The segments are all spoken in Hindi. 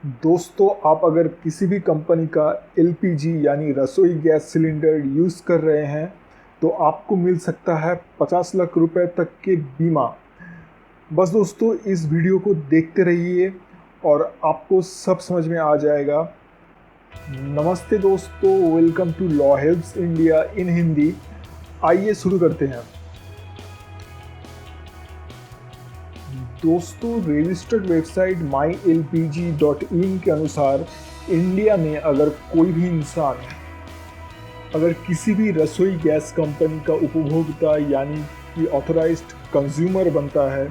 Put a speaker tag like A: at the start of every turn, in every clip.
A: दोस्तों, आप अगर किसी भी कंपनी का एलपीजी यानी रसोई गैस सिलेंडर यूज़ कर रहे हैं तो आपको मिल सकता है 50 लाख रुपए तक के बीमा। बस दोस्तों, इस वीडियो को देखते रहिए और आपको सब समझ में आ जाएगा। नमस्ते दोस्तों, welcome to law helps India in Hindi. आइए शुरू करते हैं। दोस्तों, रजिस्टर्ड वेबसाइट mylpg.in के अनुसार इंडिया में अगर कोई भी इंसान अगर किसी भी रसोई गैस कंपनी का उपभोक्ता यानी कि ऑथराइज्ड कंज्यूमर बनता है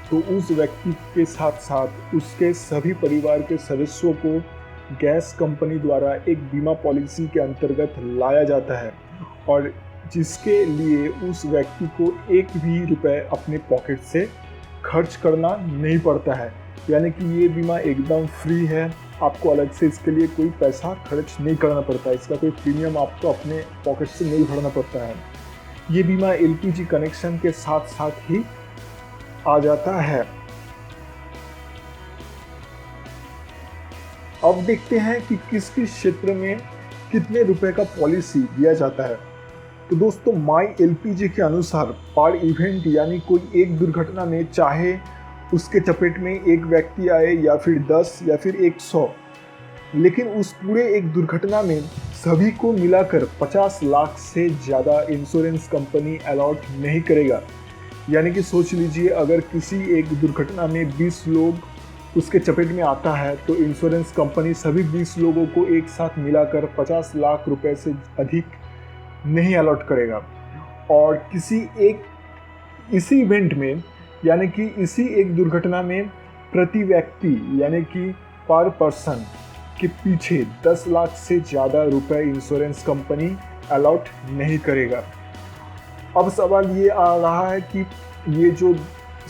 A: तो उस व्यक्ति के साथ साथ उसके सभी परिवार के सदस्यों को गैस कंपनी द्वारा एक बीमा पॉलिसी के अंतर्गत लाया जाता है और जिसके लिए उस व्यक्ति को एक भी रुपए अपने पॉकेट से खर्च करना नहीं पड़ता है। यानी कि ये बीमा एकदम फ्री है, आपको अलग से इसके लिए कोई पैसा खर्च नहीं करना पड़ता है, इसका कोई प्रीमियम आपको अपने पॉकेट से नहीं भरना पड़ता है। ये बीमा एलपीजी कनेक्शन के साथ साथ ही आ जाता है। अब देखते हैं कि किस किस क्षेत्र में कितने रुपए का पॉलिसी दिया जाता है। तो दोस्तों, माई एलपीजी के अनुसार पर इवेंट यानी कोई एक दुर्घटना में चाहे उसके चपेट में एक व्यक्ति आए या फिर 10 या फिर 100, लेकिन उस पूरे एक दुर्घटना में सभी को मिलाकर 50 लाख से ज़्यादा इंश्योरेंस कंपनी अलॉट नहीं करेगा। यानी कि सोच लीजिए, अगर किसी एक दुर्घटना में 20 लोग उसके चपेट में आता है तो इंश्योरेंस कंपनी सभी 20 लोगों को एक साथ मिलाकर 50 लाख रुपए से अधिक नहीं अलॉट करेगा। और किसी एक इसी इवेंट में यानी कि इसी एक दुर्घटना में प्रति व्यक्ति यानी कि पर पर्सन के पीछे 10 लाख से ज़्यादा रुपए इंश्योरेंस कंपनी अलॉट नहीं करेगा। अब सवाल ये आ रहा है कि ये जो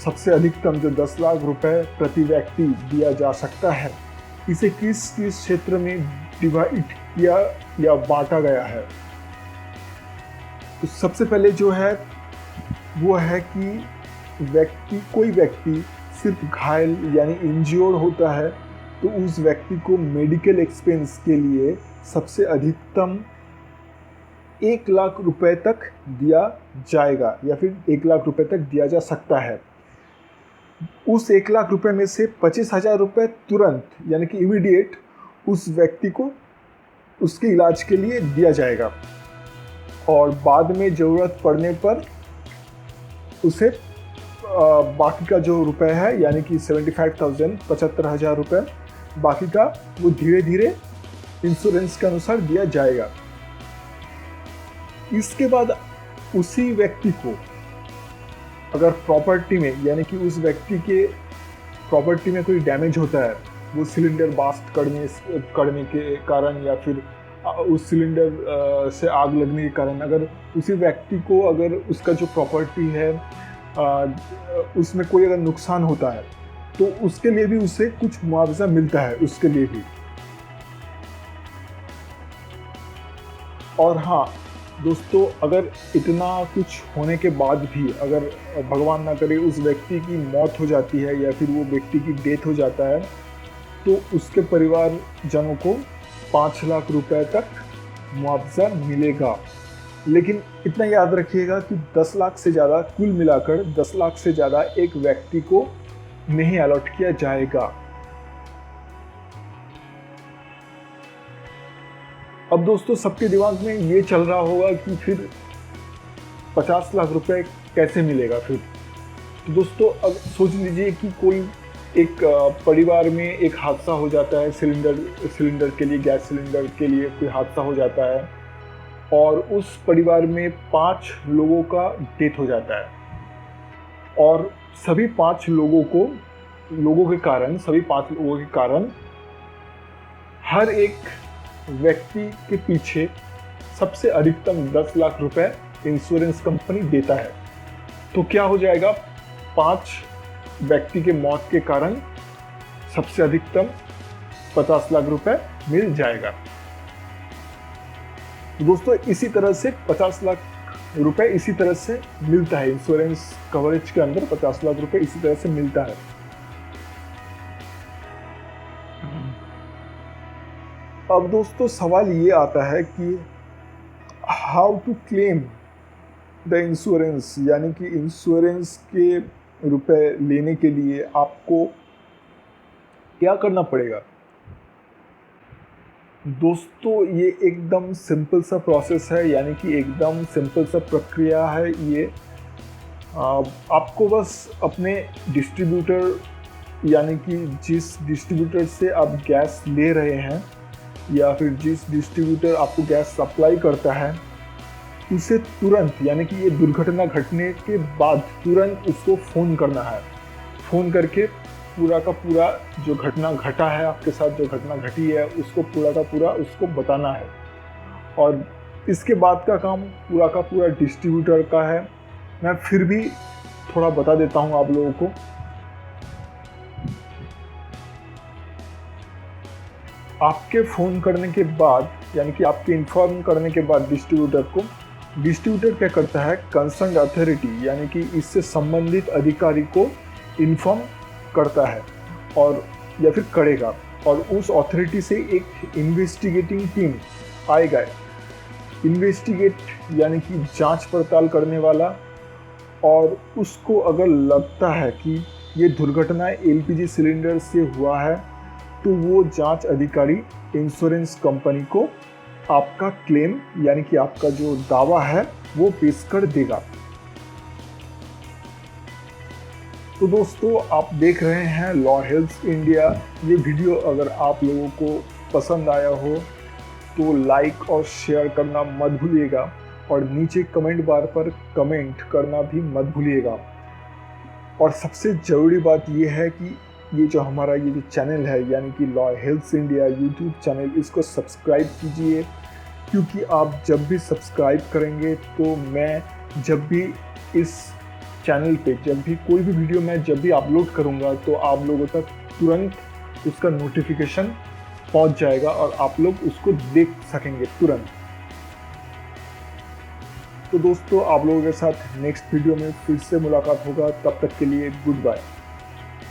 A: सबसे अधिकतम जो 10 लाख रुपए प्रति व्यक्ति दिया जा सकता है, इसे किस किस क्षेत्र में डिवाइड किया या बांटा गया है। तो सबसे पहले जो है वो है कि कोई व्यक्ति सिर्फ घायल यानी इंज्योर्ड होता है तो उस व्यक्ति को मेडिकल एक्सपेंस के लिए सबसे अधिकतम 1 लाख रुपए तक दिया जाएगा या फिर 1 लाख रुपए तक दिया जा सकता है। उस 1 लाख रुपए में से 25,000 रुपये तुरंत यानी कि इमीडिएट उस व्यक्ति को उसके इलाज के लिए दिया जाएगा और बाद में ज़रूरत पड़ने पर उसे बाकी का जो रुपए है यानी कि 75,000 रुपये बाकी का वो धीरे धीरे इंश्योरेंस के अनुसार दिया जाएगा। इसके बाद उसी व्यक्ति को अगर प्रॉपर्टी में यानी कि उस व्यक्ति के प्रॉपर्टी में कोई डैमेज होता है, वो सिलेंडर बास्ट करने के कारण या फिर उस सिलेंडर से आग लगने के कारण अगर उसी व्यक्ति को अगर उसका जो प्रॉपर्टी है उसमें कोई अगर नुकसान होता है तो उसके लिए भी उसे कुछ मुआवजा मिलता है उसके लिए भी। और हाँ दोस्तों, अगर इतना कुछ होने के बाद भी अगर भगवान ना करे उस व्यक्ति की मौत हो जाती है या फिर वो व्यक्ति की डेथ हो जाता है तो उसके परिवारजनों को 5 लाख रुपए तक मुआवजा मिलेगा। लेकिन इतना याद रखिएगा कि 10 लाख से ज़्यादा कुल मिलाकर 10 लाख से ज़्यादा एक व्यक्ति को नहीं अलॉट किया जाएगा। अब दोस्तों, सबके दिमाग में ये चल रहा होगा कि फिर 50 लाख रुपए कैसे मिलेगा फिर। तो दोस्तों, अब सोच लीजिए कि कोई एक परिवार में एक हादसा हो जाता है, सिलेंडर के लिए गैस सिलेंडर के लिए कोई हादसा हो जाता है और उस परिवार में 5 लोगों का डेथ हो जाता है और सभी 5 लोगों के कारण हर एक व्यक्ति के पीछे सबसे अधिकतम 10 लाख रुपए इंश्योरेंस कंपनी देता है। तो क्या हो जाएगा, 5 व्यक्ति के मौत के कारण सबसे अधिकतम 50 लाख रुपए मिल जाएगा। दोस्तों, इसी तरह से 50 लाख रुपए इसी तरह से मिलता है, इंश्योरेंस कवरेज के अंदर 50 लाख रुपए इसी तरह से मिलता है। अब दोस्तों सवाल ये आता है कि how to claim the insurance, यानी कि इंश्योरेंस के रुपए लेने के लिए आपको क्या करना पड़ेगा। दोस्तों ये एकदम सिंपल सा प्रोसेस है, यानी कि एकदम सिंपल सा प्रक्रिया है ये। आपको बस अपने डिस्ट्रीब्यूटर, यानी कि जिस डिस्ट्रीब्यूटर से आप गैस ले रहे हैं या फिर जिस डिस्ट्रीब्यूटर आपको गैस सप्लाई करता है, उसे तुरंत, यानी कि ये दुर्घटना घटने के बाद तुरंत उसको फ़ोन करना है। फ़ोन करके पूरा का पूरा जो घटना घटा है, आपके साथ जो घटना घटी है, उसको पूरा का पूरा उसको बताना है। और इसके बाद का काम पूरा का पूरा डिस्ट्रीब्यूटर का है। मैं फिर भी थोड़ा बता देता हूँ आप लोगों को। आपके फ़ोन करने के बाद, यानी कि आपके इन्फॉर्म करने के बाद डिस्ट्रीब्यूटर को, डिस्ट्रीब्यूटर क्या करता है, कंसर्न अथॉरिटी यानी कि इससे संबंधित अधिकारी को इन्फॉर्म करता है और या फिर करेगा, और उस अथॉरिटी से एक इन्वेस्टिगेटिंग टीम आएगा। इन्वेस्टिगेट यानी कि जांच पड़ताल करने वाला, और उसको अगर लगता है कि ये दुर्घटना एलपीजी सिलेंडर से हुआ है तो वो जांच अधिकारी इंश्योरेंस कंपनी को आपका क्लेम, यानी कि आपका जो दावा है वो पेश कर देगा। तो दोस्तों आप देख रहे हैं लॉ हेल्प्स इंडिया। ये वीडियो अगर आप लोगों को पसंद आया हो तो लाइक और शेयर करना मत भूलिएगा, और नीचे कमेंट बार पर कमेंट करना भी मत भूलिएगा। और सबसे ज़रूरी बात ये है कि ये जो हमारा ये जो चैनल है, यानी कि law helps India YouTube channel, इसको सब्सक्राइब कीजिए, क्योंकि आप जब भी सब्सक्राइब करेंगे तो मैं जब भी इस चैनल पे जब भी कोई भी वीडियो मैं जब भी अपलोड करूँगा तो आप लोगों तक तुरंत उसका नोटिफिकेशन पहुँच जाएगा और आप लोग उसको देख सकेंगे तुरंत। तो दोस्तों आप लोगों के साथ नेक्स्ट वीडियो में फिर से मुलाकात होगा, तब तक के लिए गुड बाय।